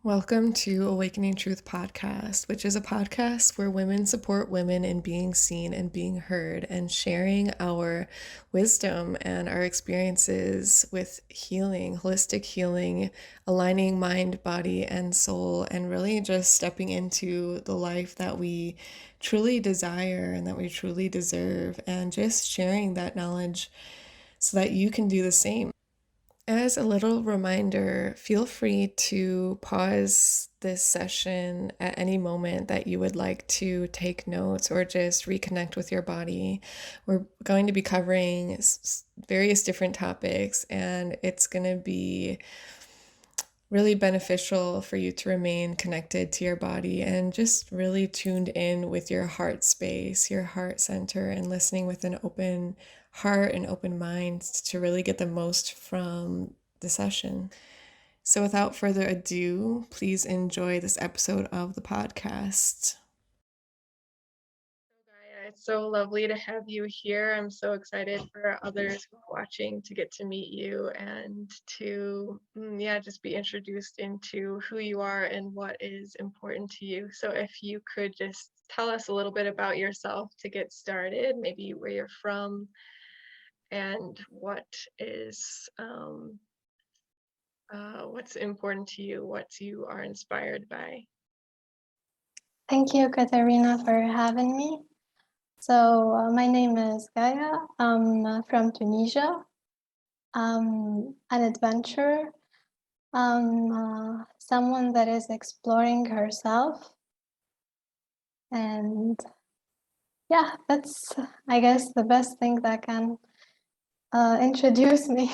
Welcome to Awakening Truth Podcast, which is a podcast where women support women in being seen and being heard and sharing our wisdom and our experiences with healing, holistic healing, aligning mind, body, and soul, and really just stepping into the life that we truly desire and that we truly deserve, and just sharing that knowledge so that you can do the same. As a little reminder, feel free to pause this session at any moment that you would like to take notes or just reconnect with your body. We're going to be covering various different topics, and it's going to be really beneficial for you to remain connected to your body and just really tuned in with your heart space, your heart center, and listening with an open heart and open mind to really get the most from the session. So, without further ado, please enjoy this episode of the podcast. Ghaya, it's so lovely to have you here. I'm so excited for others who are watching to get to meet you and to, just be introduced into who you are and what is important to you. So, if you could just tell us a little bit about yourself to get started, maybe where you're from and what is what's important to you, what you are inspired by. Thank you, Katarina, for having me. So my name is Ghaya. I'm from Tunisia. I'm an adventurer. I'm someone that is exploring herself. And yeah, that's, I guess, the best thing that can introduce me.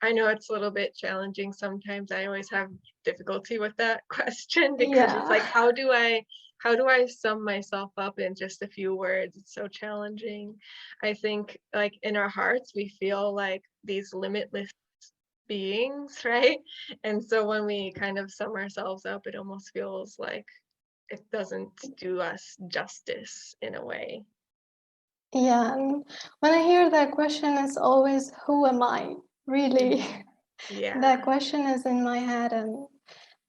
I know it's a little bit challenging sometimes. I always have difficulty with that question because it's Yeah. like, how do I sum myself up in just a few words? It's so challenging. I think like in our hearts, we feel like these limitless beings, right? And so when we kind of sum ourselves up, it almost feels like it doesn't do us justice in a way. Yeah. And when I hear that question, it's always, who am I? Really? Yeah. That question is in my head, and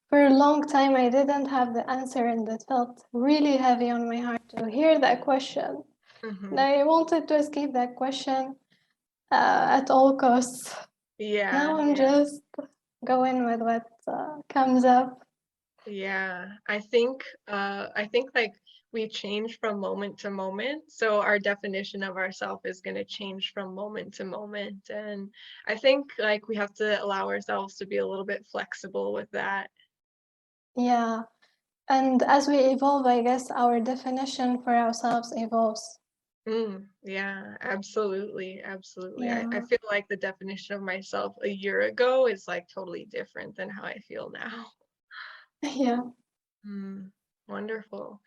for a long time I didn't have the answer, and it felt really heavy on my heart to hear that question. And I wanted to escape that question at all costs. Yeah. Now I'm just going with what comes up. Yeah. I think like we change from moment to moment. So our definition of ourself is going to change from moment to moment. And I think like we have to allow ourselves to be a little bit flexible with that. Yeah. And as we evolve, I guess our definition for ourselves evolves. Yeah, absolutely. Absolutely. I Yeah. feel like the definition of myself a year ago is like totally different than how I feel now. Yeah. Wonderful.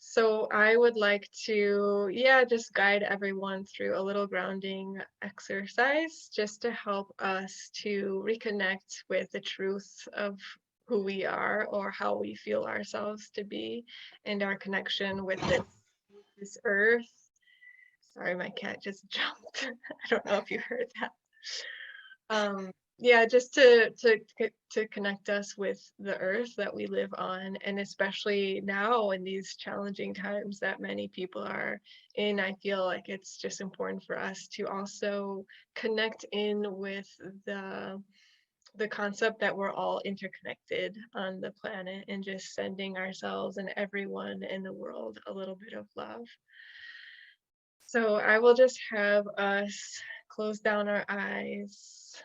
So I would like to, just guide everyone through a little grounding exercise just to help us to reconnect with the truth of who we are or how we feel ourselves to be and our connection with this earth. Sorry, my cat just jumped. I don't know if you heard that. Just to connect us with the earth that we live on, and especially now in these challenging times that many people are in, I feel like it's just important for us to also connect in with the concept that we're all interconnected on the planet and just sending ourselves and everyone in the world a little bit of love. So I will just have us close down our eyes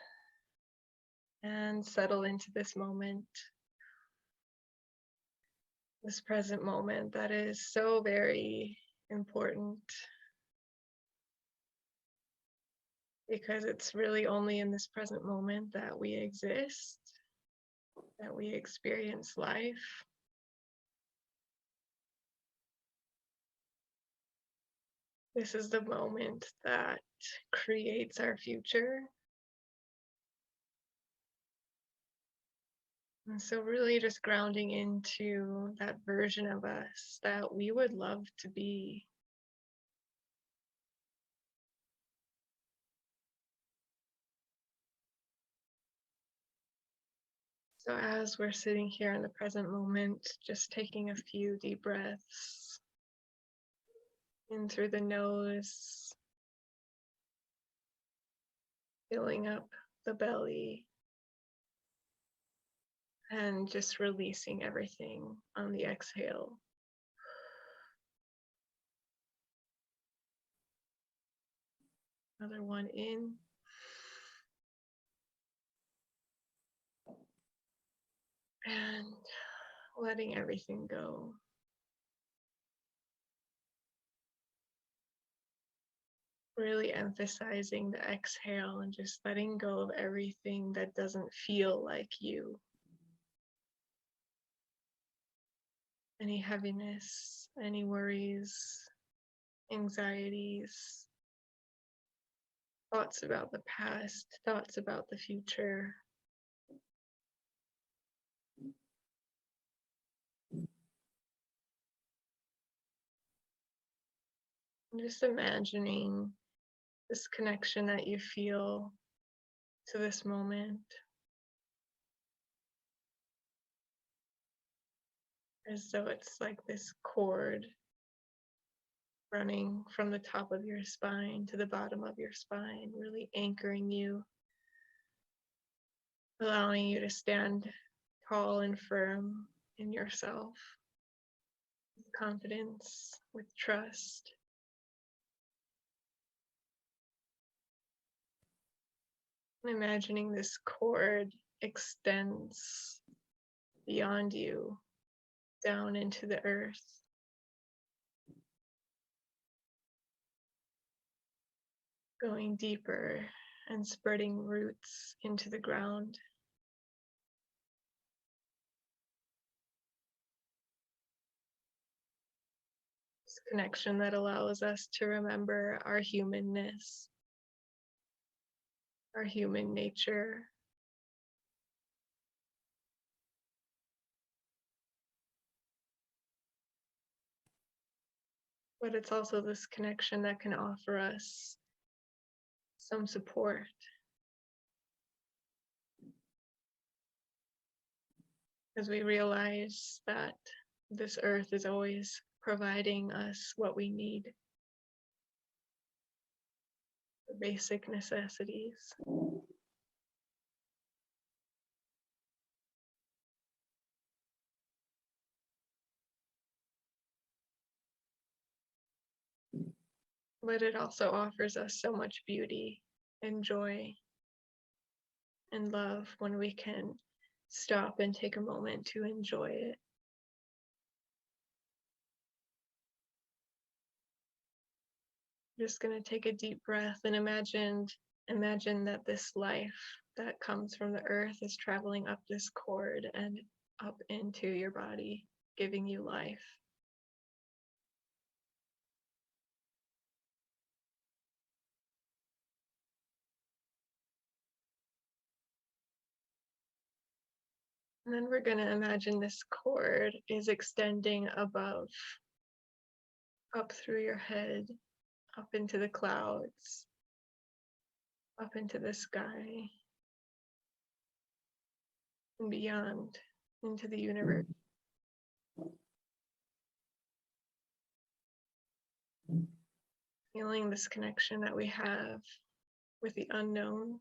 and settle into this moment, this present moment that is so very important because it's really only in this present moment that we exist, that we experience life. This is the moment that creates our future. And so, really, just grounding into that version of us that we would love to be. So as we're sitting here in the present moment, just taking a few deep breaths in through the nose, filling up the belly, and just releasing everything on the exhale. Another one in. And letting everything go. Really emphasizing the exhale and just letting go of everything that doesn't feel like you. Any heaviness, any worries, anxieties, thoughts about the past, thoughts about the future. And just imagining this connection that you feel to this moment, as though it's like this cord running from the top of your spine to the bottom of your spine, really anchoring you, allowing you to stand tall and firm in yourself, with confidence, with trust. And imagining this cord extends beyond you, down into the earth, going deeper and spreading roots into the ground. This connection that allows us to remember our humanness, our human nature. But it's also this connection that can offer us some support. As we realize that this earth is always providing us what we need, the basic necessities. But it also offers us so much beauty and joy and love when we can stop and take a moment to enjoy it. Just going to take a deep breath and imagine that this life that comes from the earth is traveling up this cord and up into your body, giving you life. And then we're going to imagine this cord is extending above, up through your head, up into the clouds, up into the sky, and beyond, into the universe. Feeling this connection that we have with the unknown.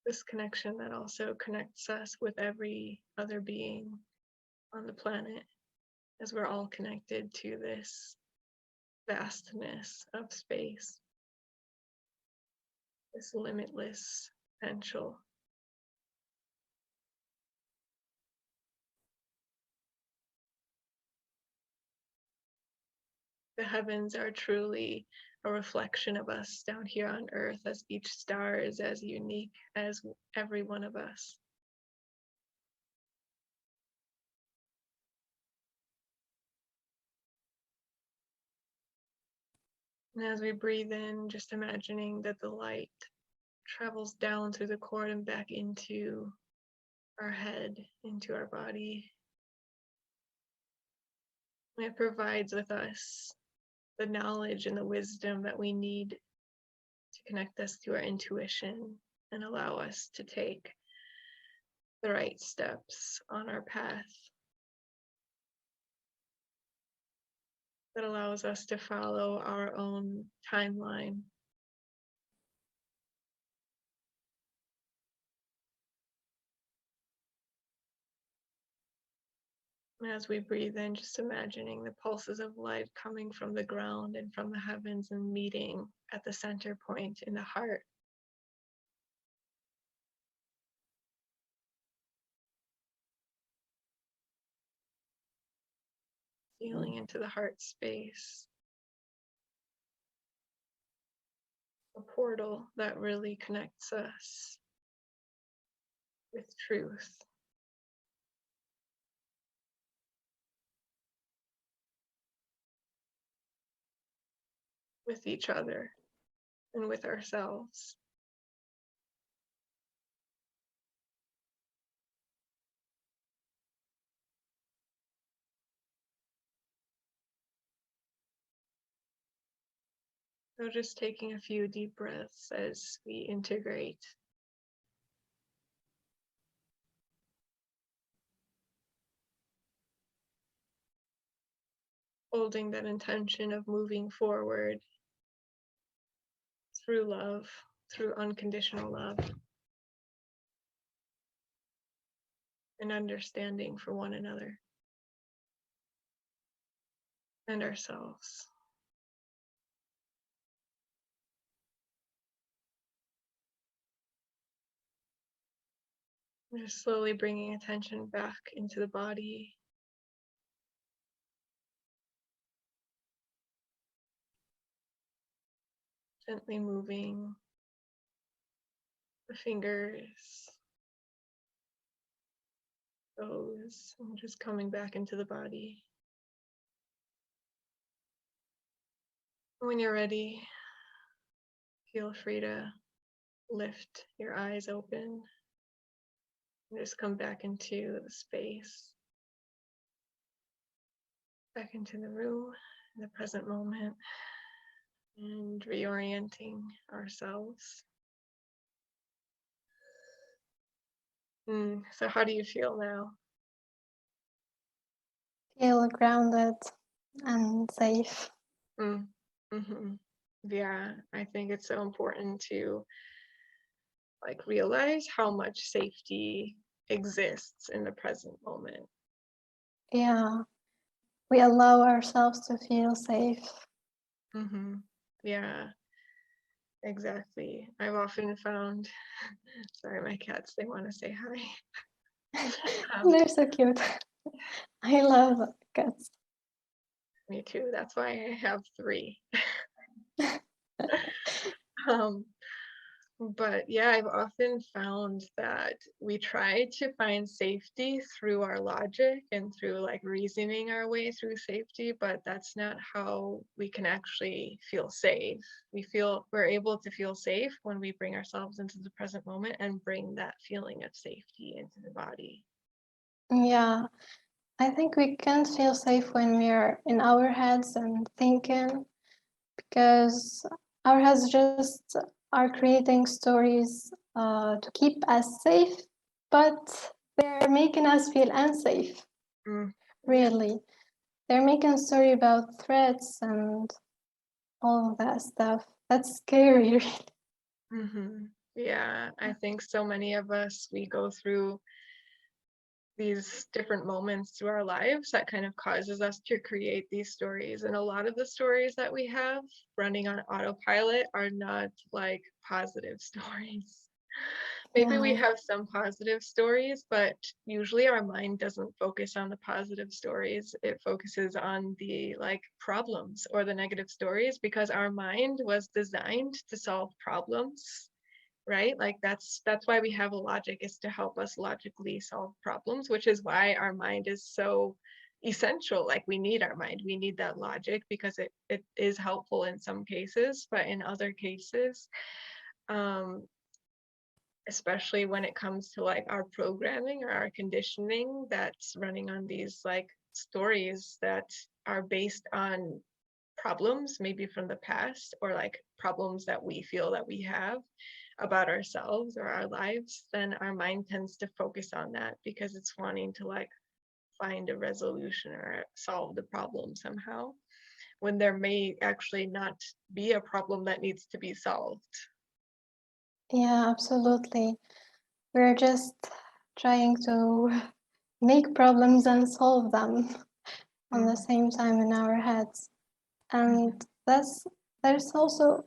This connection that also connects us with every other being on the planet, as we're all connected to this vastness of space, this limitless potential. The heavens are truly a reflection of us down here on earth, as each star is as unique as every one of us. And as we breathe in, just imagining that the light travels down through the cord and back into our head, into our body. And it provides with us the knowledge and the wisdom that we need to connect us to our intuition and allow us to take the right steps on our path that allows us to follow our own timeline. As we breathe in, just imagining the pulses of light coming from the ground and from the heavens and meeting at the center point in the heart. Feeling into the heart space. A portal that really connects us with truth. With each other and with ourselves. So just taking a few deep breaths as we integrate. Holding that intention of moving forward through love, through unconditional love, and understanding for one another and ourselves. Just slowly bringing attention back into the body. Gently moving the fingers, toes, and just coming back into the body. When you're ready, feel free to lift your eyes open and just come back into the space, back into the room, in the present moment, and reorienting ourselves. So how do you feel now? Feel grounded and safe. Mm-hmm. Yeah, I think it's so important to realize how much safety exists in the present moment. Yeah, we allow ourselves to feel safe. Mm-hmm. Yeah, exactly. I've often found, sorry, my cats, they want to say hi. They're so cute. I love cats. Me too. That's why I have 3. um, But yeah, I've often found that we try to find safety through our logic and through reasoning our way through safety, but that's not how we can actually feel safe. We're able to feel safe when we bring ourselves into the present moment and bring that feeling of safety into the body. Yeah, I think we can't feel safe when we are in our heads and thinking, because our heads just are creating stories to keep us safe, but they're making us feel unsafe. Really. They're making a story about threats and all of that stuff. That's scary, really. Mm-hmm. Yeah, I think so many of us, we go through these different moments through our lives that kind of causes us to create these stories. And a lot of the stories that we have running on autopilot are not positive stories. Maybe we have some positive stories, but usually our mind doesn't focus on the positive stories. It focuses on the problems or the negative stories because our mind was designed to solve problems, right? That's why we have a logic, is to help us logically solve problems, which is why our mind is so essential. We need our mind, we need that logic because it is helpful in some cases, but in other cases, especially when it comes to our programming or our conditioning that's running on these stories that are based on problems maybe from the past, or like problems that we feel that we have about ourselves or our lives, then our mind tends to focus on that because it's wanting to like find a resolution or solve the problem somehow, when there may actually not be a problem that needs to be solved. Yeah, absolutely. We're just trying to make problems and solve them on the same time in our heads. And there's also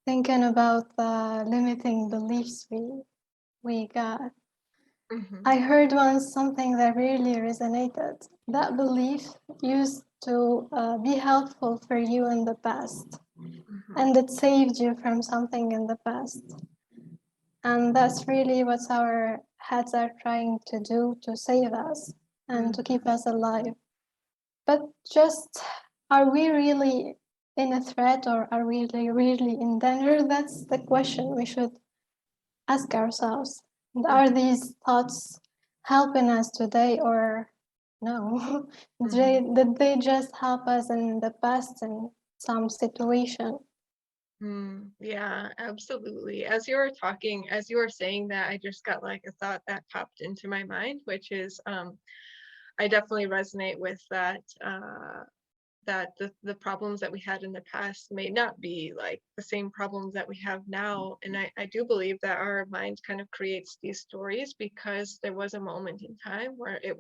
thinking about the limiting beliefs we got. I heard once something that really resonated. That belief used to be helpful for you in the past, and it saved you from something in the past. And that's really what our heads are trying to do, to save us and to keep us alive. But just, are we really in a threat, or are we really in danger? That's the question we should ask ourselves. And are these thoughts helping us today, or no? Did they just help us in the past in some situation? Yeah, absolutely. As you were talking, as you were saying that, I just got like a thought that popped into my mind, which is I definitely resonate with that, that the problems that we had in the past may not be like the same problems that we have now. And I do believe that our mind kind of creates these stories because there was a moment in time where it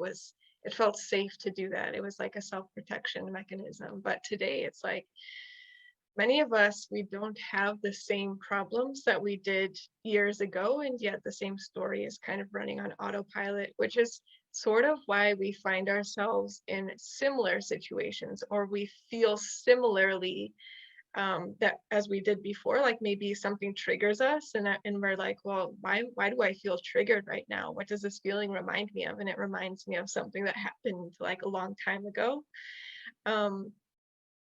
felt safe to do that. It was like a self-protection mechanism. But today it's like many of us, we don't have the same problems that we did years ago, and yet the same story is kind of running on autopilot, which is sort of why we find ourselves in similar situations, or we feel similarly, that as we did before. Like maybe something triggers us, and we're like, well, why do I feel triggered right now? What does this feeling remind me of? And it reminds me of something that happened like a long time ago. Um,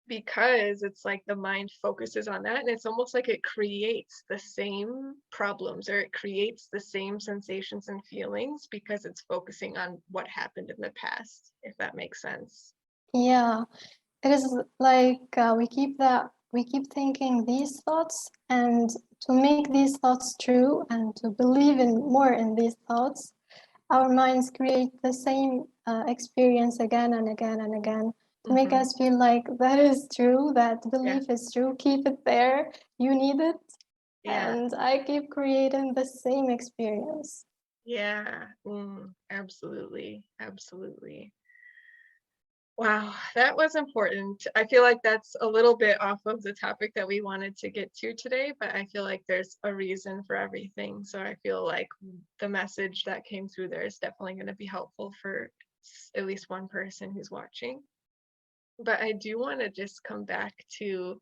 because it's like the mind focuses on that, and it's almost like it creates the same problems, or it creates the same sensations and feelings because it's focusing on what happened in the past, if that makes sense. Yeah, it is like we keep thinking these thoughts, and to make these thoughts true and to believe in more in these thoughts, our minds create the same experience again and again and again to make us feel like that is true, that belief is true, keep it there, you need it. And I keep creating the same experience. Yeah. Absolutely, absolutely. Wow, that was important. I feel like that's a little bit off of the topic that we wanted to get to today, but I feel like there's a reason for everything. So I feel like the message that came through there is definitely going to be helpful for at least one person who's watching. But I do want to just come back to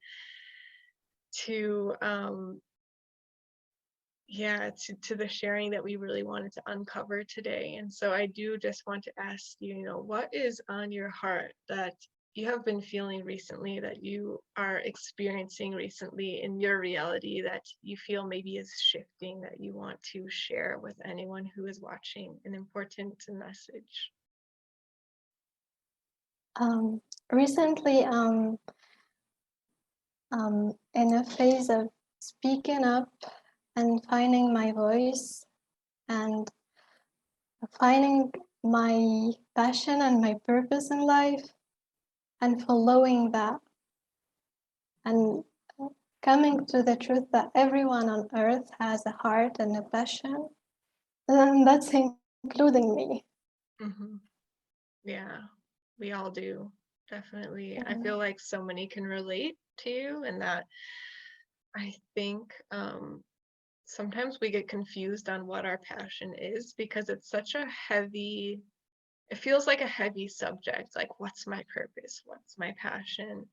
to the sharing that we really wanted to uncover today. And so I do just want to ask you, what is on your heart that you have been feeling recently, that you are experiencing recently in your reality, that you feel maybe is shifting, that you want to share with anyone who is watching, an important message? Recently, in a phase of speaking up and finding my voice and finding my passion and my purpose in life and following that, and coming to the truth that everyone on earth has a heart and a passion, and that's including me. Yeah, we all do. Definitely. I feel like so many can relate to you, and that I think sometimes we get confused on what our passion is because it's such a heavy, it feels like a heavy subject. Like, what's my purpose? What's my passion?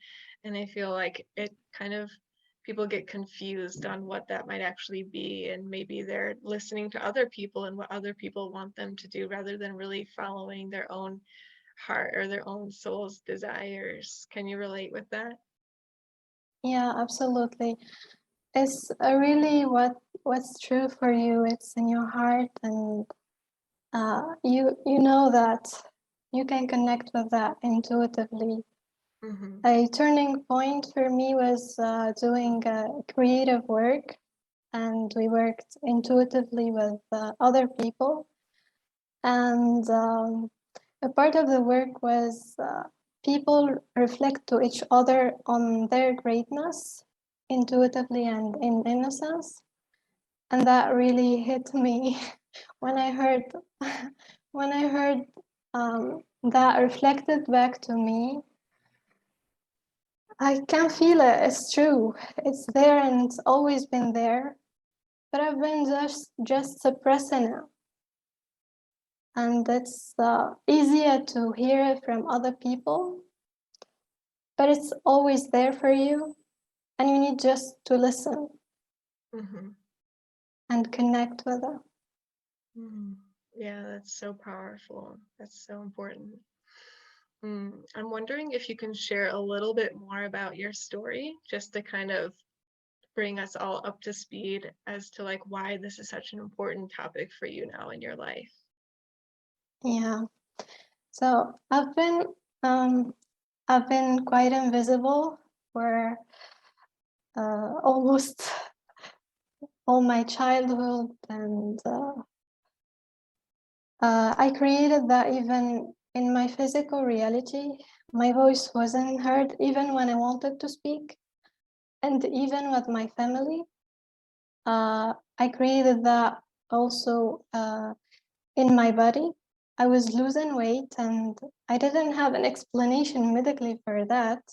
And I feel like it kind of, people get confused on what that might actually be. And maybe they're listening to other people and what other people want them to do rather than really following their own heart or their own soul's desires. Can you relate with that? Yeah, absolutely. It's really what's true for you. It's in your heart, and you know that you can connect with that intuitively. A turning point for me was doing creative work, and we worked intuitively with other people. And a part of the work was people reflect to each other on their greatness intuitively and in innocence. And that really hit me when I heard that reflected back to me. I can feel it. It's true. It's there and it's always been there. But I've been just suppressing it. And it's easier to hear it from other people. But it's always there for you. And you need just to listen and connect with it. Yeah, that's so powerful. That's so important. I'm wondering if you can share a little bit more about your story, just to kind of bring us all up to speed as to like why this is such an important topic for you now in your life. Yeah. So I've been quite invisible for almost all my childhood, and I created that even in my physical reality. My voice wasn't heard even when I wanted to speak, and even with my family. I created that also in my body. I was losing weight, and I didn't have an explanation medically for that.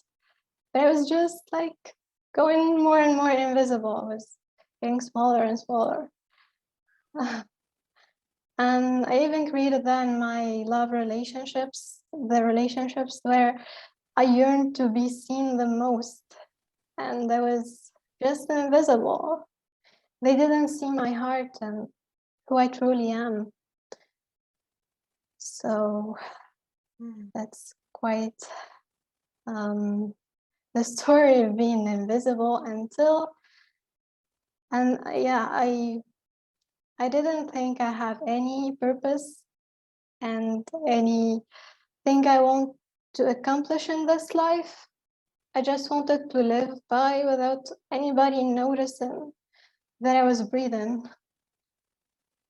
But I was just like going more and more invisible. I was getting smaller and smaller. And I even created that in my love relationships, the relationships where I yearned to be seen the most. And I was just invisible. They didn't see my heart and who I truly am. So that's quite the story of being invisible until, and yeah, I didn't think I have any purpose and anything I want to accomplish in this life. I just wanted to live by without anybody noticing that I was breathing.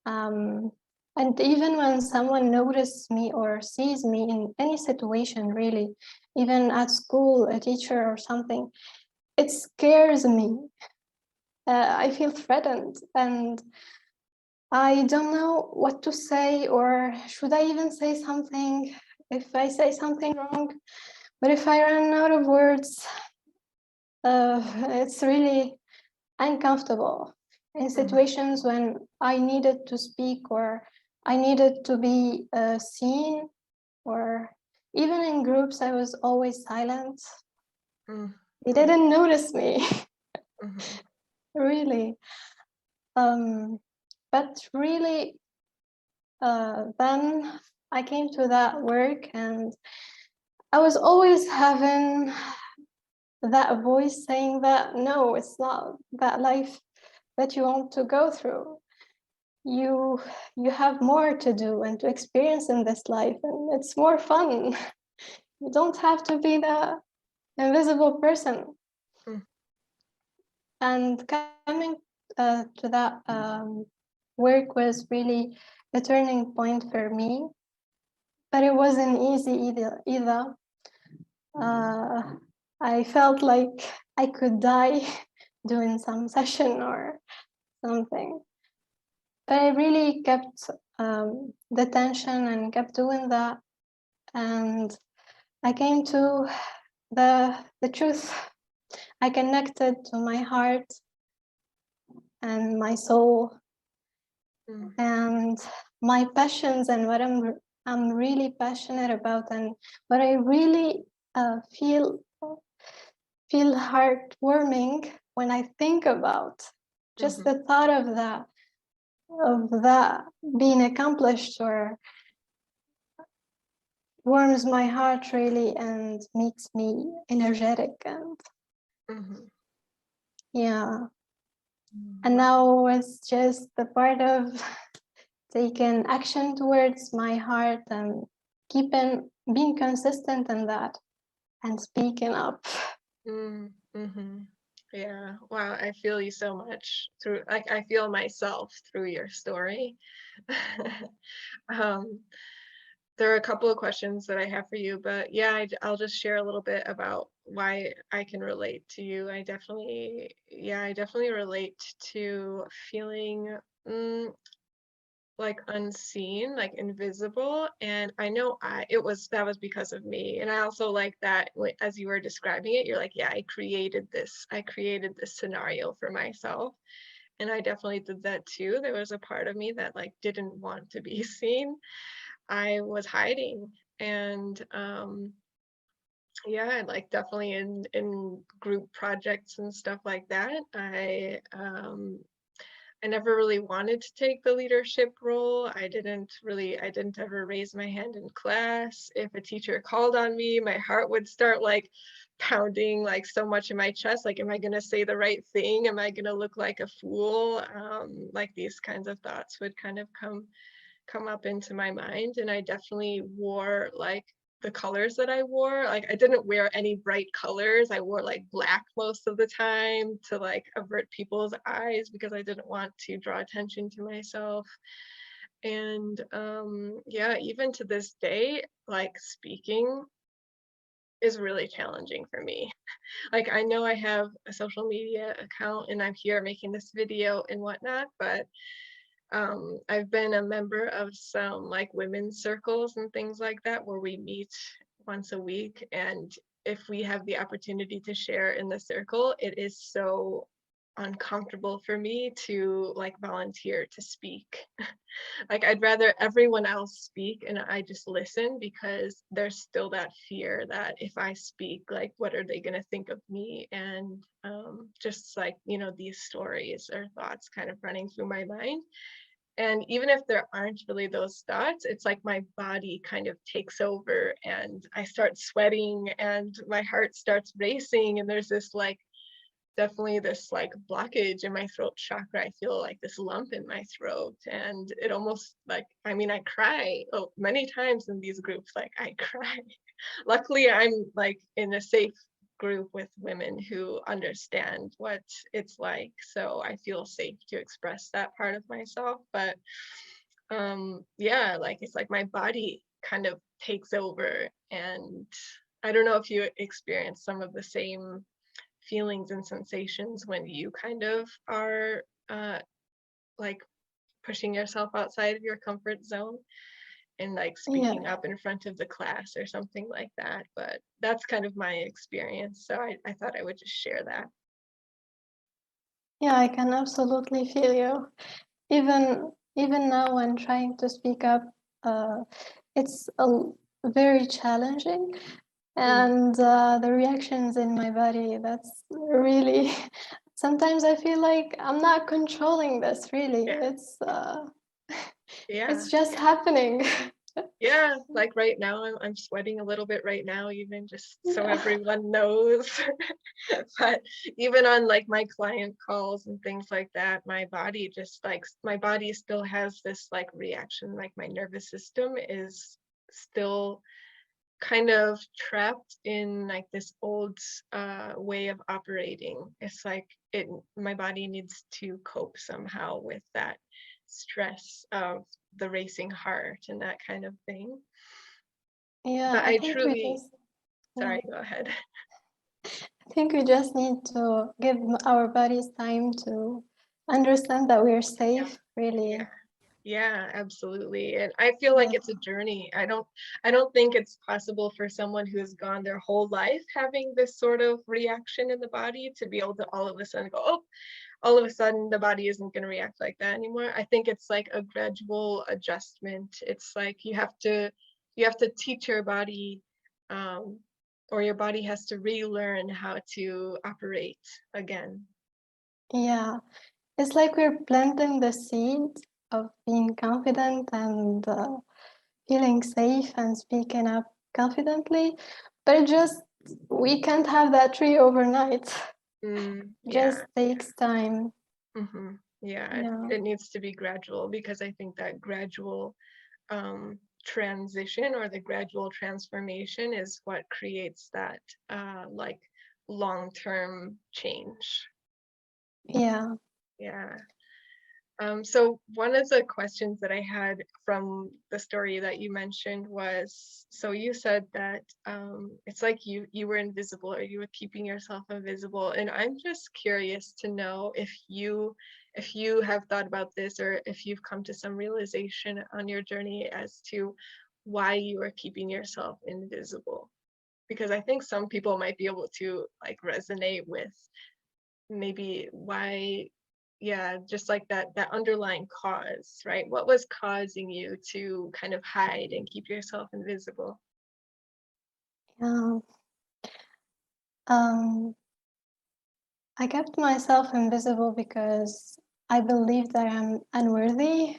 And even when someone notices me or sees me in any situation, really, even at school, a teacher or something, it scares me. I feel threatened, and I don't know what to say, or should I even say something if I say something wrong? But if I run out of words, it's really uncomfortable in situations when I needed to speak or I needed to be seen, or even in groups, I was always silent. They didn't notice me, really. But really, then I came to that work, and I was always having that voice saying that, no, it's not that life that you want to go through. You have more to do and to experience in this life, and it's more fun. You don't have to be the invisible person. And coming to that work was really a turning point for me, but it wasn't easy either. I felt like I could die doing some session or something. But I really kept the tension and kept doing that. And I came to the truth. I connected to my heart and my soul and my passions and what I'm really passionate about, and what I really feel heartwarming when I think about just the thought of that being accomplished, or warms my heart really and makes me energetic. And yeah, and now it's just the part of taking action towards my heart and being consistent in that. and speaking up. Mm-hmm. Yeah. Wow. I feel you so much through, like, I feel myself through your story. um, there are a couple of questions that I have for you, but yeah, I'll just share a little bit about why I can relate to you. I definitely relate to feeling like unseen, like invisible. And I know that was because of me. And I also like that as you were describing it, you're like, yeah, I created this scenario for myself. And I definitely did that too. There was a part of me that like didn't want to be seen. I was hiding. And yeah, like definitely in group projects and stuff like that. I never really wanted to take the leadership role. I didn't ever raise my hand in class. If a teacher called on me, my heart would start like pounding like so much in my chest. Like, am I going to say the right thing? Am I going to look like a fool? Like these kinds of thoughts would kind of come up into my mind. And I definitely wore like the colors that I wore. Like I didn't wear any bright colors. I wore like black most of the time to like avert people's eyes because I didn't want to draw attention to myself. And yeah, even to this day, like speaking is really challenging for me. Like I know I have a social media account and I'm here making this video and whatnot, but I've been a member of some like women's circles and things like that where we meet once a week. And if we have the opportunity to share in the circle, it is so uncomfortable for me to like volunteer to speak. Like I'd rather everyone else speak and I just listen because there's still that fear that if I speak, like what are they going to think of me? And just like, you know, these stories or thoughts kind of running through my mind. And even if there aren't really those thoughts, it's like my body kind of takes over and I start sweating and my heart starts racing. And there's this like, definitely this like blockage in my throat chakra. I feel like this lump in my throat. And it almost like, I mean, I cry many times in these groups, like I cry. Luckily, I'm like in a safe group with women who understand what it's like, so I feel safe to express that part of myself. But yeah, like it's like my body kind of takes over. And I don't know if you experience some of the same feelings and sensations when you kind of are like pushing yourself outside of your comfort zone and like Yeah, speaking up in front of the class or something like that. But that's kind of my experience. So I thought I would just share that. yeah, I can absolutely feel you. Even now when trying to speak up, uh, it's very challenging. Mm, And the reactions in my body, that's really, sometimes I feel like I'm not controlling this really. yeah, yeah, It's just happening. yeah. Like right now, I'm sweating a little bit right now, even just so Yeah. everyone knows. But even on like my client calls and things like that, my body still has this like reaction. Like my nervous system is still kind of trapped in like this old way of operating. It's like my body needs to cope somehow with that stress of the racing heart and that kind of thing. Yeah, But I I think we truly, just, yeah, sorry, go ahead. I think we just need to give our bodies time to understand that we're safe, Yeah. really. Yeah, absolutely. And I feel like Yeah. it's a journey. I don't think it's possible for someone who has gone their whole life having this sort of reaction in the body to be able to all of a sudden go, oh, all of a sudden the body isn't going to react like that anymore. I think it's like a gradual adjustment. It's like you have to teach your body um or your body has to relearn how to operate again. Yeah. It's like we're planting the seed of being confident and feeling safe and speaking up confidently, but it just, we can't have that tree overnight. Yeah. Just takes time. Yeah, Yeah. it needs to be gradual because I think that gradual transition or the gradual transformation is what creates that like long-term change. Yeah. Yeah. So one of the questions that I had from the story that you mentioned was, so you said that it's like you were invisible, or you were keeping yourself invisible, and I'm just curious to know if you have thought about this, or if you've come to some realization on your journey as to why you are keeping yourself invisible. Because I think some people might be able to like resonate with maybe why, yeah, just like that underlying cause, right? What was causing you to kind of hide and keep yourself invisible? Yeah. I kept myself invisible because I believed that I'm unworthy.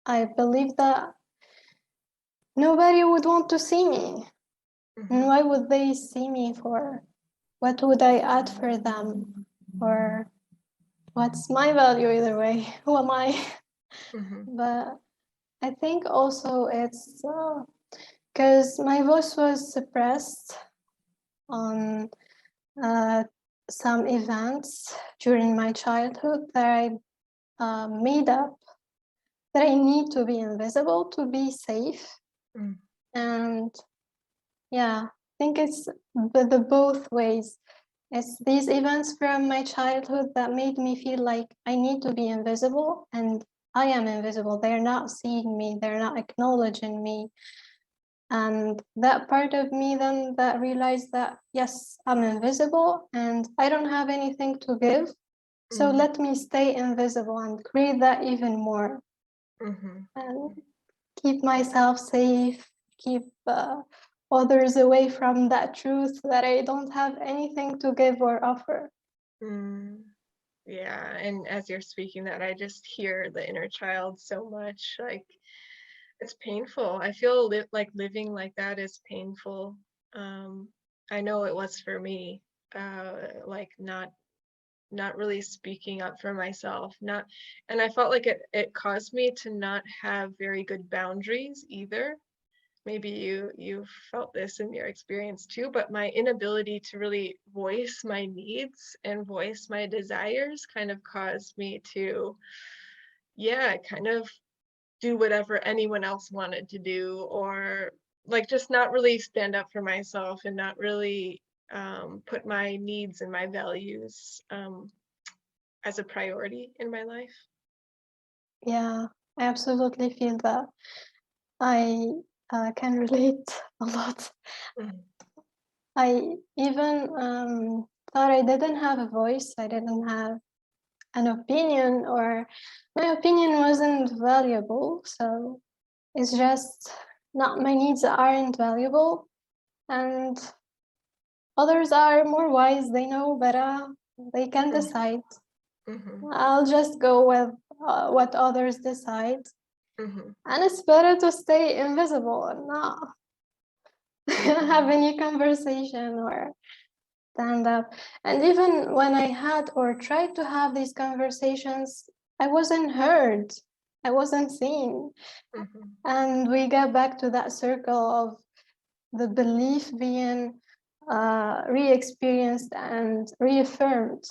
I believed that nobody would want to see me. And why would they see me for? What would I add for them? Or what's my value either way? Who am I? But I think also it's because my voice was suppressed on some events during my childhood that I made up, that I need to be invisible to be safe. And yeah, I think it's the both ways. It's these events from my childhood that made me feel like I need to be invisible, and I am invisible. They're not seeing me, they're not acknowledging me. And that part of me then that realized that, yes, I'm invisible and I don't have anything to give. So let me stay invisible and create that even more. And keep myself safe, keep others away from that truth that I don't have anything to give or offer. Yeah, and as you're speaking that, I just hear the inner child so much. Like, it's painful. I feel like living like that is painful. I know it was for me. Like not really speaking up for myself, not, and I felt like it caused me to not have very good boundaries either. Maybe you felt this in your experience too, but my inability to really voice my needs and voice my desires kind of caused me to, yeah, kind of do whatever anyone else wanted to do, or like just not really stand up for myself and not really put my needs and my values as a priority in my life. Yeah, I absolutely feel that. I can relate a lot. I even thought I didn't have a voice, I didn't have an opinion, or my opinion wasn't valuable. So it's just not, my needs aren't valuable, and others are more wise, they know better, they can decide. I'll just go with what others decide. And it's better to stay invisible and not have any conversation or stand up. And even when I had or tried to have these conversations, I wasn't heard, I wasn't seen. And we get back to that circle of the belief being re-experienced and reaffirmed.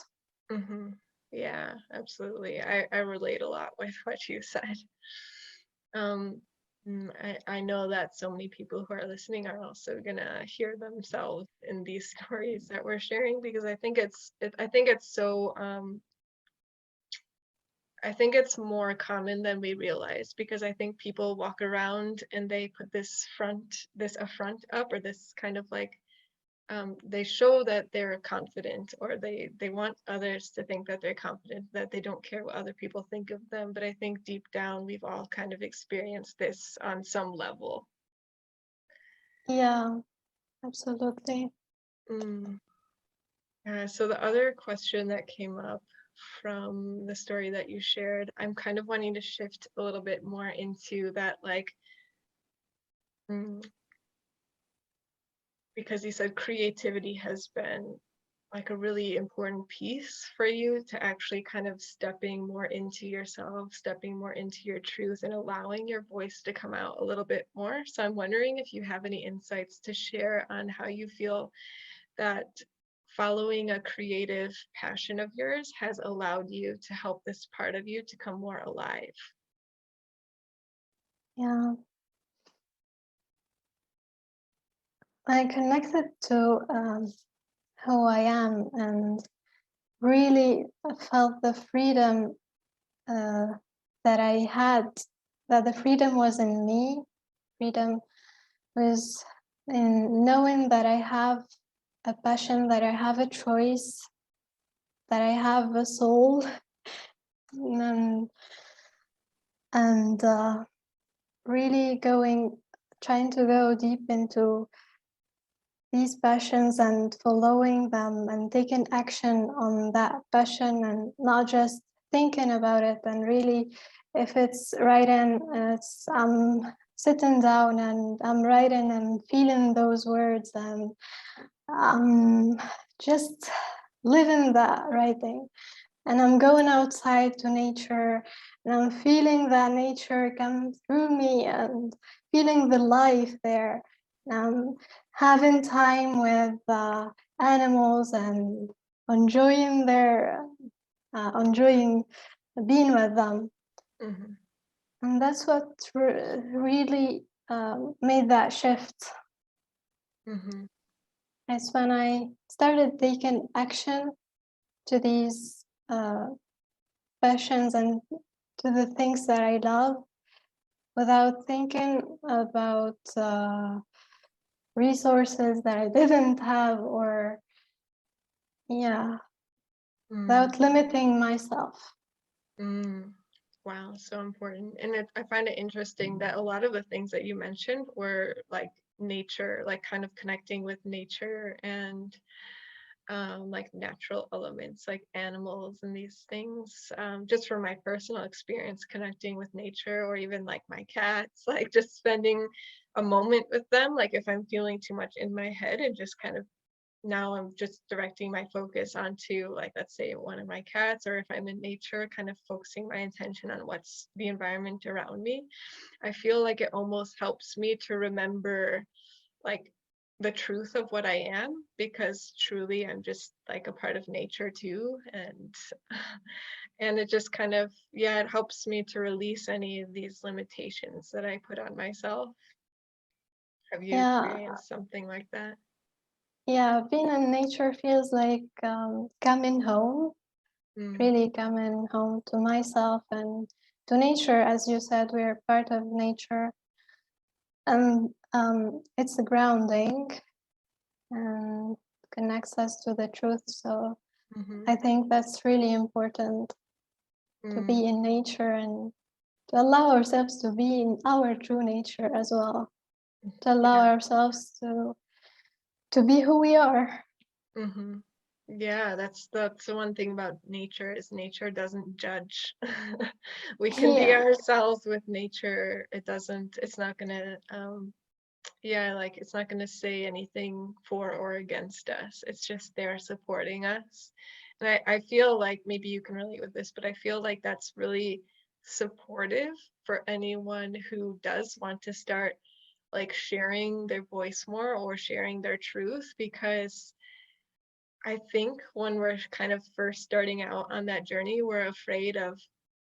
Yeah, absolutely. I relate a lot with what you said. I know that so many people who are listening are also gonna hear themselves in these stories that we're sharing, because I think it's so I think it's more common than we realize, because I think people walk around and they put this affront up, or this kind of like they show that they're confident, or they want others to think that they're confident, that they don't care what other people think of them. But I think deep down we've all kind of experienced this on some level. Yeah, absolutely. So the other question that came up from the story that you shared, I'm kind of wanting to shift a little bit more into that, like, because you said creativity has been like a really important piece for you to actually kind of stepping more into yourself, stepping more into your truth, and allowing your voice to come out a little bit more. So I'm wondering if you have any insights to share on how you feel that following a creative passion of yours has allowed you to help this part of you to come more alive. Yeah, I connected to who I am and really felt the freedom that I had, that the freedom was in me. Freedom was in knowing that I have a passion, that I have a choice, that I have a soul, and really trying to go deep into these passions and following them and taking action on that passion and not just thinking about it. And really, if it's writing, I'm sitting down and I'm writing and feeling those words and I'm just living that writing. And I'm going outside to nature and I'm feeling that nature come through me and feeling the life there. Having time with animals and enjoying enjoying being with them. Mm-hmm. And that's what really made that shift. Mm-hmm. It's when I started taking action to these passions and to the things that I love without thinking about resources that I didn't have or, without limiting myself. Wow, so important. And I find it interesting that a lot of the things that you mentioned were like nature, like kind of connecting with nature and like natural elements like animals and these things. Just from my personal experience connecting with nature or even like my cats, like just spending a moment with them, like if I'm feeling too much in my head and just kind of now I'm just directing my focus onto, like, let's say one of my cats, or if I'm in nature, kind of focusing my intention on what's the environment around me. I feel like it almost helps me to remember like the truth of what I am, because truly I'm just like a part of nature too. And and it just kind of, yeah, it helps me to release any of these limitations that I put on myself. Have you Yeah, experienced something like that? yeah, being in nature feels like coming home, Mm, really coming home to myself and to nature. As you said, we're part of nature. And it's grounding and connects us to the truth. So mm-hmm, I think that's really important to mm, be in nature and to allow ourselves to be in our true nature as well, to allow yeah. ourselves to be who we are. Mm-hmm. Yeah, that's the one thing about nature is nature doesn't judge. We can be Yeah, ourselves with nature. It's not gonna yeah, like it's not gonna say anything for or against us. It's just there supporting us. And I feel like maybe you can relate with this, but I feel like that's really supportive for anyone who does want to start like sharing their voice more or sharing their truth, because I think when we're kind of first starting out on that journey, we're afraid of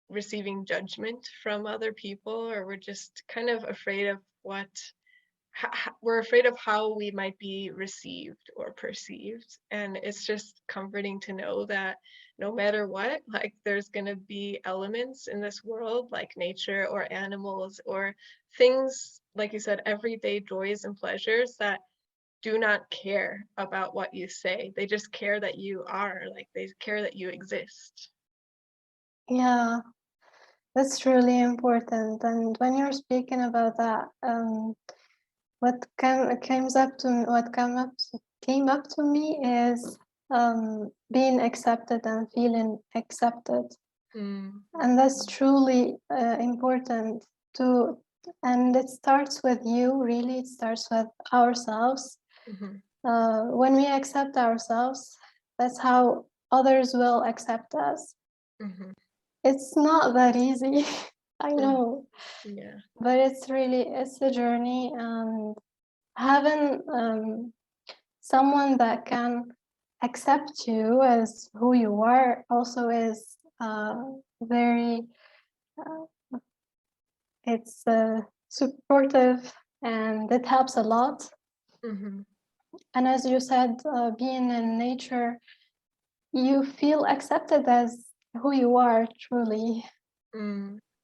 receiving judgment from other people, or we're just kind of afraid of we're afraid of how we might be received or perceived. And it's just comforting to know that no matter what, like there's going to be elements in this world like nature or animals or things, like you said, everyday joys and pleasures that do not care about what you say. They just care that you are, like they care that you exist. yeah, that's really important. And when you're speaking about that, what came up to me is being accepted and feeling accepted. Mm, And that's truly important to, and it starts with you, really, it starts with ourselves. mhm, When we accept ourselves, That's how others will accept us. It's not that easy, I know. Yeah. But it's a journey, and having someone that can accept you as who you are also is very, it's supportive, and it helps a lot. And as you said, being in nature, you feel accepted as who you are truly.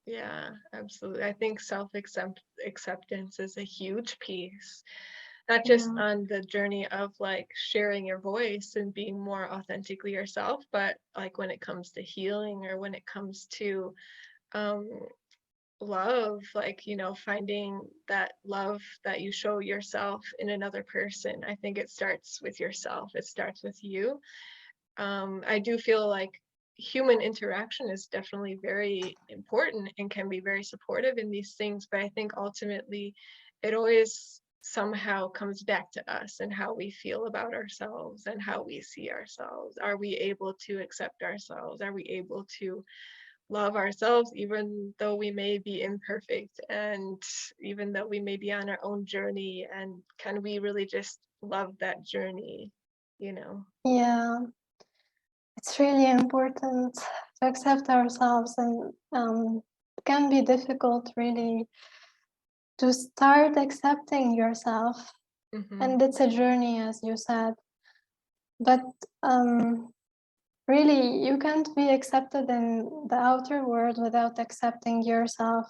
Yeah, absolutely. I think acceptance is a huge piece, not just Yeah. on the journey of like sharing your voice and being more authentically yourself, but like when it comes to healing or when it comes to um love, like, you know, finding that love that you show yourself in another person. I think it starts with yourself. It starts with you. I do feel like human interaction is definitely very important and can be very supportive in these things, but I think ultimately it always somehow comes back to us and how we feel about ourselves and how we see ourselves. Are we able to accept ourselves? Are we able to love ourselves even though we may be imperfect and even though we may be on our own journey, and can we really just love that journey, you know? Yeah, it's really important to accept ourselves, and it can be difficult really to start accepting yourself. And it's a journey, as you said. But really, you can't be accepted in the outer world without accepting yourself.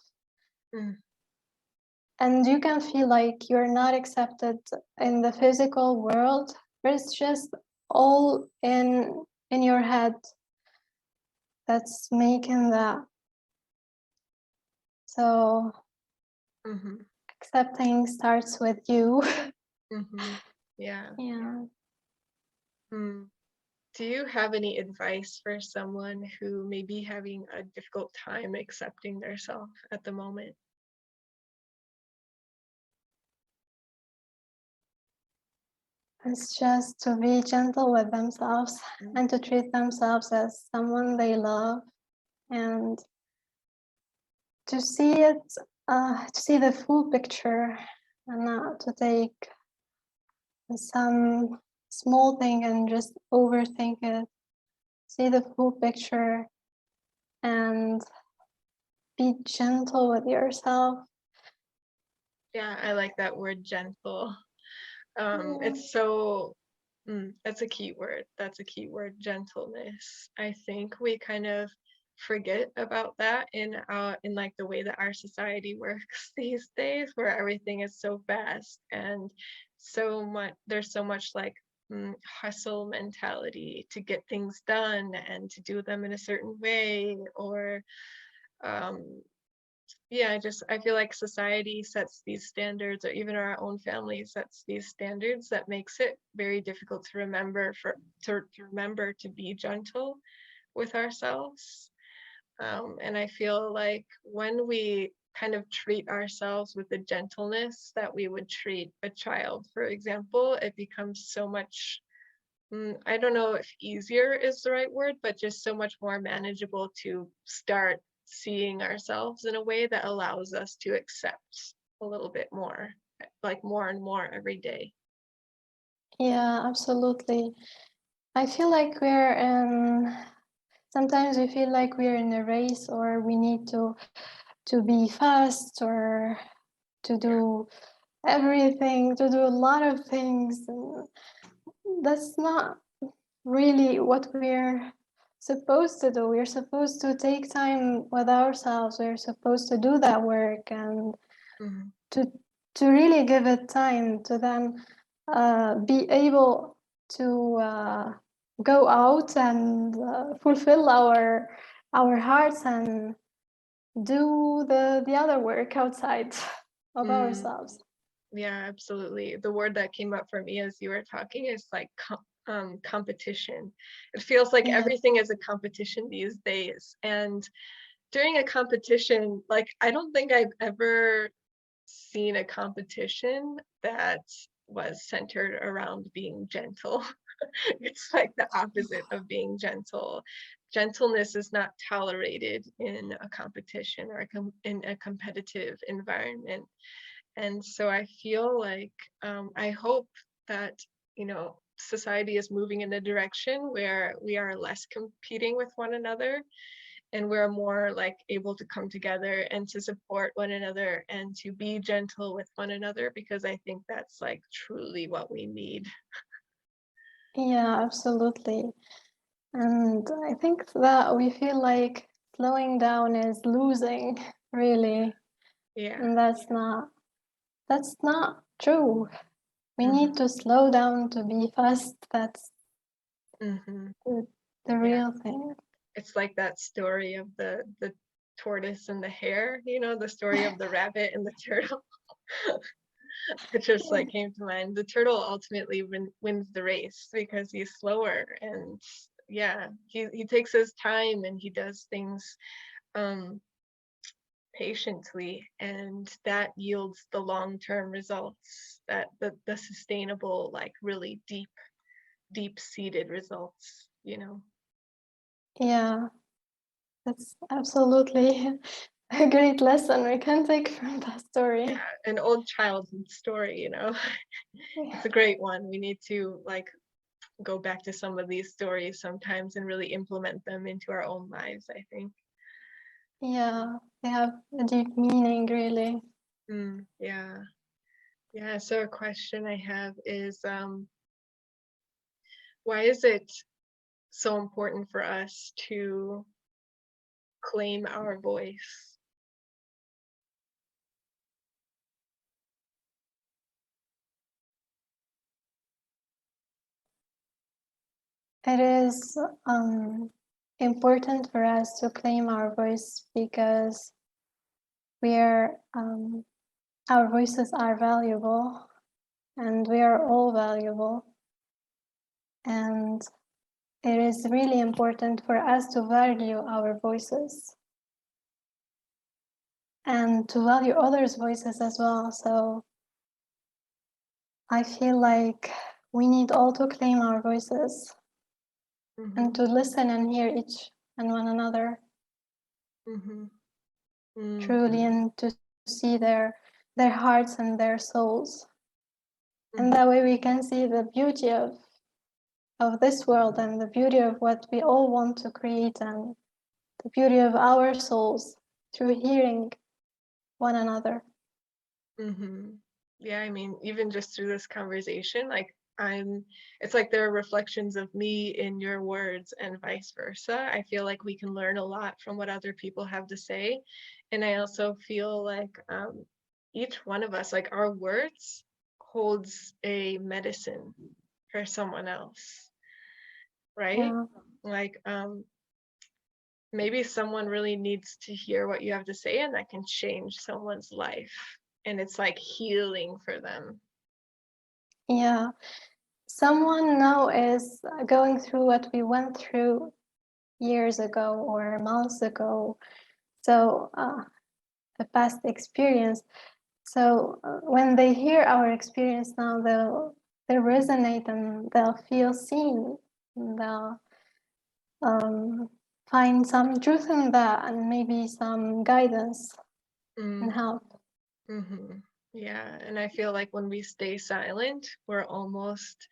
And you can feel like you're not accepted in the physical world, but it's just all in your head that's making that. So accepting starts with you. Yeah. Yeah. Do you have any advice for someone who may be having a difficult time accepting their self at the moment? It's just to be gentle with themselves and to treat themselves as someone they love, and to see it, to see the full picture, and not to take some small thing and just overthink it. See the full picture and be gentle with yourself. Yeah, I like that word, gentle. Yeah. It's so, that's a key word. That's a key word, gentleness. I think we kind of forget about that in like the way that our society works these days, where everything is so fast and so much, there's so much like hustle mentality to get things done and to do them in a certain way, or um yeah, I feel like society sets these standards, or even our own family sets these standards that makes it very difficult to remember to remember to be gentle with ourselves. And I feel like when we kind of treat ourselves with the gentleness that we would treat a child, for example, it becomes so much, I don't know if easier is the right word, but just so much more manageable to start seeing ourselves in a way that allows us to accept a little bit more, like more and more every day. Yeah, absolutely. I feel like sometimes we feel like we're in a race, or we need to be fast, or to do everything, to do a lot of things. And that's not really what we're supposed to do. We're supposed to take time with ourselves. We're supposed to do that work, and to really give it time to then be able to go out and fulfill our hearts, and do the other work outside of Mm, ourselves. yeah, absolutely. The word that came up for me as you were talking is like competition. It feels like Yeah. everything is a competition these days. And during a competition, like I don't think I've ever seen a competition that was centered around being gentle. It's like the opposite of being gentle. Gentleness is not tolerated in a competition or in a competitive environment. And so I feel like I hope that, society is moving in a direction where we are less competing with one another, and we're more like able to come together and to support one another and to be gentle with one another, because I think that's like truly what we need. Yeah, absolutely. And I think that we feel like slowing down is losing, really. Yeah. And that's not true. We Hmm. need to slow down to be fast. That's Hmm. the Yeah. real thing. It's like that story of the tortoise and the hare, the story of the rabbit and the turtle. It just like came to mind. The turtle ultimately wins the race because he's slower, and yeah, he takes his time and he does things um patiently, and that yields the long-term results, that the sustainable, like really deep seated results. Yeah, that's absolutely a great lesson we can take from that story. An old childhood story. It's a great one. We need to like go back to some of these stories sometimes and really implement them into our own lives, I think. Yeah, they have a deep meaning, really. Yeah. Yeah. So a question I have is, why is it so important for us to claim our voice? It is important for us to claim our voice because we are our voices are valuable, and we are all valuable. And it is really important for us to value our voices and to value others' voices as well. So I feel like we need all to claim our voices and to listen and hear each and one another truly, and to see their hearts and their souls. And that way we can see the beauty of this world and the beauty of what we all want to create and the beauty of our souls through hearing one another. Yeah, I mean, even just through this conversation, like it's like there are reflections of me in your words and vice versa. I feel like we can learn a lot from what other people have to say. And I also feel like each one of us, like our words holds a medicine for someone else, right? Yeah, Like maybe someone really needs to hear what you have to say, and that can change someone's life. And it's like healing for them. yeah. Someone now is going through what we went through years ago or months ago. So the past experience. So when they hear our experience now, they'll resonate and they'll feel seen. And they'll find some truth in that and maybe some guidance and Mm. help. Yeah, and I feel like when we stay silent, we're almost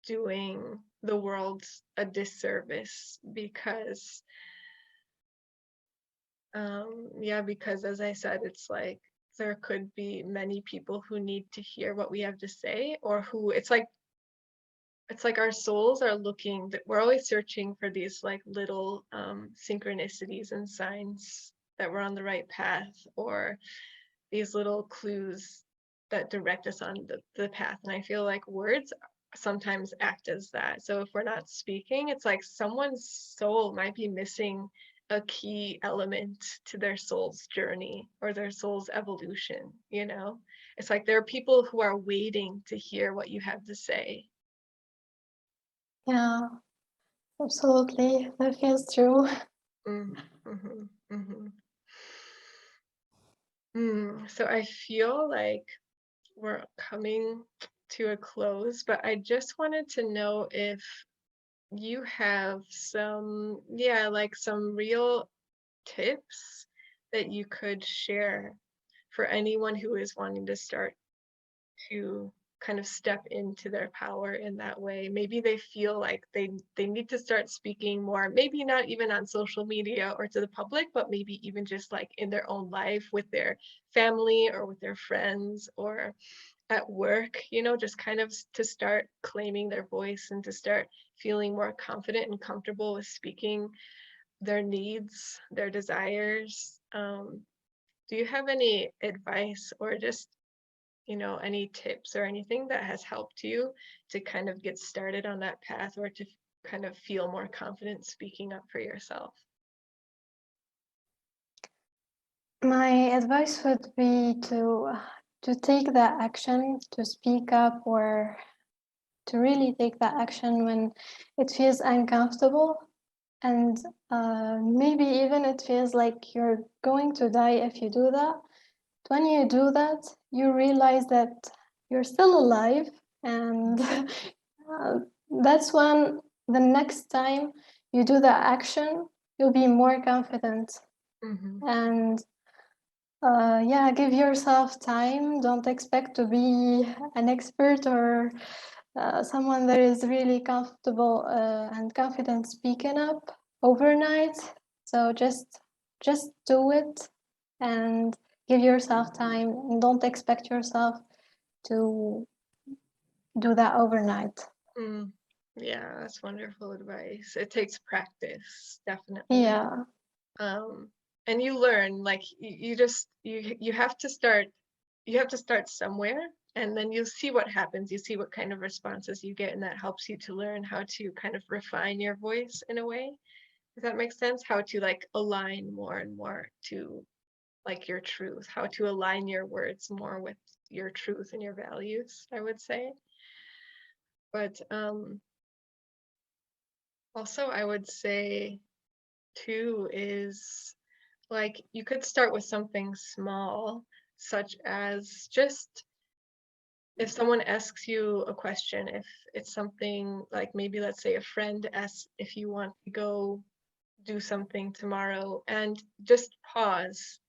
doing the world a disservice, because because as I said, it's like there could be many people who need to hear what we have to say, or who it's like our souls are looking, that we're always searching for these like little synchronicities and signs that we're on the right path, or these little clues that direct us on the path. And I feel like words sometimes act as that. So if we're not speaking, it's like someone's soul might be missing a key element to their soul's journey or their soul's evolution. It's like there are people who are waiting to hear what you have to say. Yeah, absolutely. That feels true. Mm, mhm, mhm. So I feel like we're coming to a close, but I just wanted to know if you have some, yeah, like some real tips that you could share for anyone who is wanting to start to kind of step into their power in that way. Maybe they feel like they need to start speaking more, maybe not even on social media or to the public, but maybe even just like in their own life with their family or with their friends or at work, just kind of to start claiming their voice and to start feeling more confident and comfortable with speaking their needs, their desires. Do you have any advice or just, any tips or anything that has helped you to kind of get started on that path or to kind of feel more confident speaking up for yourself? My advice would be to take that action, to speak up, or to really take that action when it feels uncomfortable, and maybe even it feels like you're going to die if you do that. When you do that, you realize that you're still alive, and that's when the next time you do that action, you'll be more confident. And yeah, give yourself time. Don't expect to be an expert or someone that is really comfortable and confident speaking up overnight. So just do it and give yourself time, and don't expect yourself to do that overnight. Yeah, that's wonderful advice. It takes practice, definitely. Yeah. And you learn, like you just you have to start somewhere, and then you'll see what happens. You see what kind of responses you get, and that helps you to learn how to kind of refine your voice in a way. Does that make sense? How to like align more and more to like your truth, how to align your words more with your truth and your values, I would say. But also I would say too is like you could start with something small, such as just if someone asks you a question, if it's something like maybe let's say a friend asks if you want to go do something tomorrow, and just pause,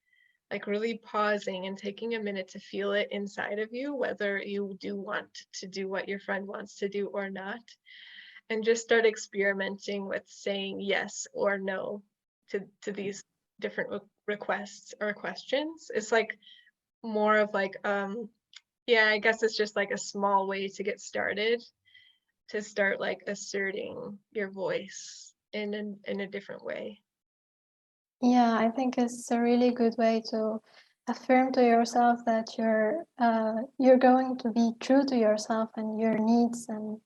like really pausing and taking a minute to feel it inside of you, whether you do want to do what your friend wants to do or not, and just start experimenting with saying yes or no to these different requests or questions. It's like more of like yeah, I guess it's just like a small way to get started, to start like asserting your voice in a different way. Yeah, I think it's a really good way to affirm to yourself that you're going to be true to yourself and your needs, and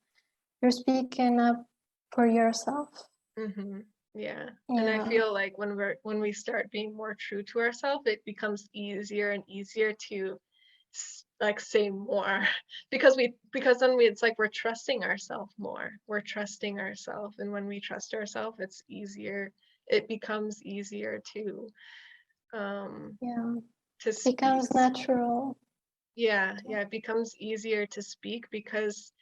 you're speaking up for yourself. Yeah. And I Yeah. feel like when we start being more true to ourselves, it becomes easier and easier to like say more because then it's like we're trusting ourselves more. We're trusting ourselves, and when we trust ourselves, it's easier. It becomes easier Yeah. to speak. Becomes natural. Yeah, yeah, it becomes easier to speak because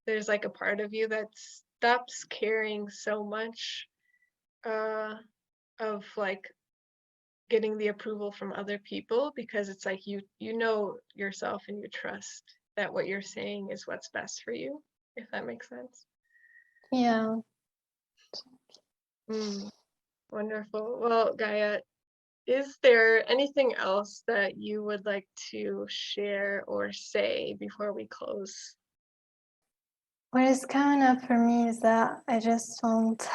there's like a part of you that stops caring so much uh of like getting the approval from other people, because it's like you know yourself and you trust that what you're saying is what's best for you, if that makes sense. Yeah. Wonderful. Well, Gaia, is there anything else that you would like to share or say before we close? What is coming up for me is that I just want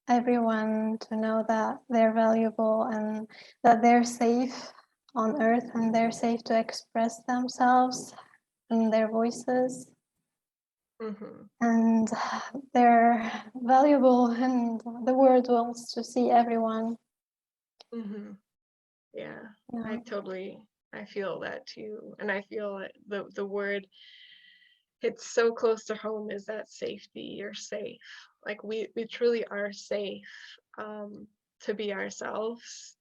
everyone to know that they're valuable and that they're safe on earth, and they're safe to express themselves and their voices. And they're valuable, and the world wants to see everyone. Yeah, Yeah. I feel that too. And I feel that the word hits so close to home is that safety. You're safe. Like we truly are safe to be ourselves.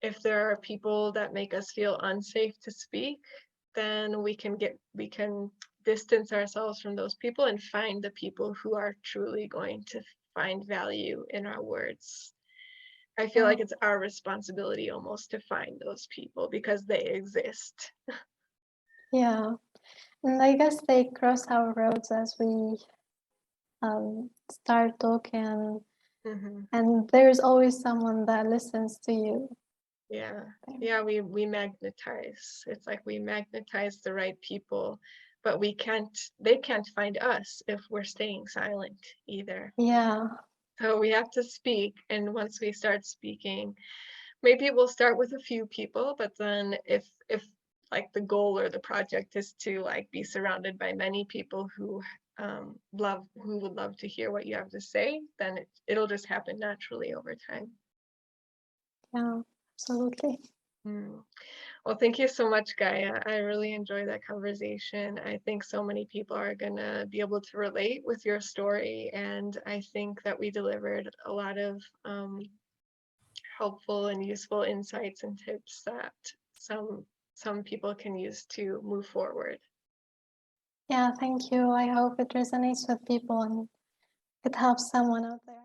If there are people that make us feel unsafe to speak, then we can distance ourselves from those people and find the people who are truly going to find value in our words. I feel like it's our responsibility almost to find those people because they exist. Yeah. And I guess they cross our roads as we start talking, and there's always someone that listens to you. Yeah, we magnetize. It's like we magnetize the right people, but they can't find us if we're staying silent either. Yeah. So we have to speak, and once we start speaking, maybe we'll start with a few people, but then if like the goal or the project is to like be surrounded by many people who would love to hear what you have to say, then it'll just happen naturally over time. Yeah, absolutely. Well, thank you so much, Gaia. I really enjoyed that conversation. I think so many people are going to be able to relate with your story. And I think that we delivered a lot of helpful and useful insights and tips that some people can use to move forward. Yeah, thank you. I hope it resonates with people and it helps someone out there.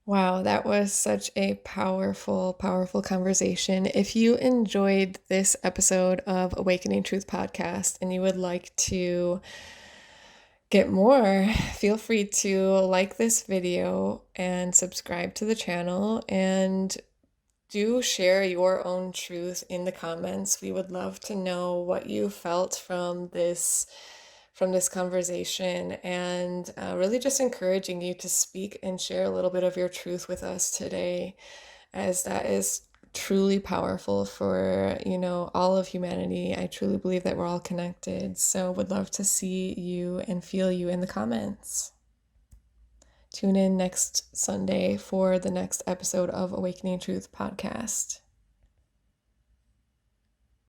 Wow, that was such a powerful, powerful conversation. If you enjoyed this episode of Awakening Truth Podcast and you would like to get more, feel free to like this video and subscribe to the channel, and do share your own truth in the comments. We would love to know what you felt from this conversation, and really just encouraging you to speak and share a little bit of your truth with us today, as that is truly powerful for, all of humanity. I truly believe that we're all connected. So would love to see you and feel you in the comments. Tune in next Sunday for the next episode of Awakening Truth Podcast.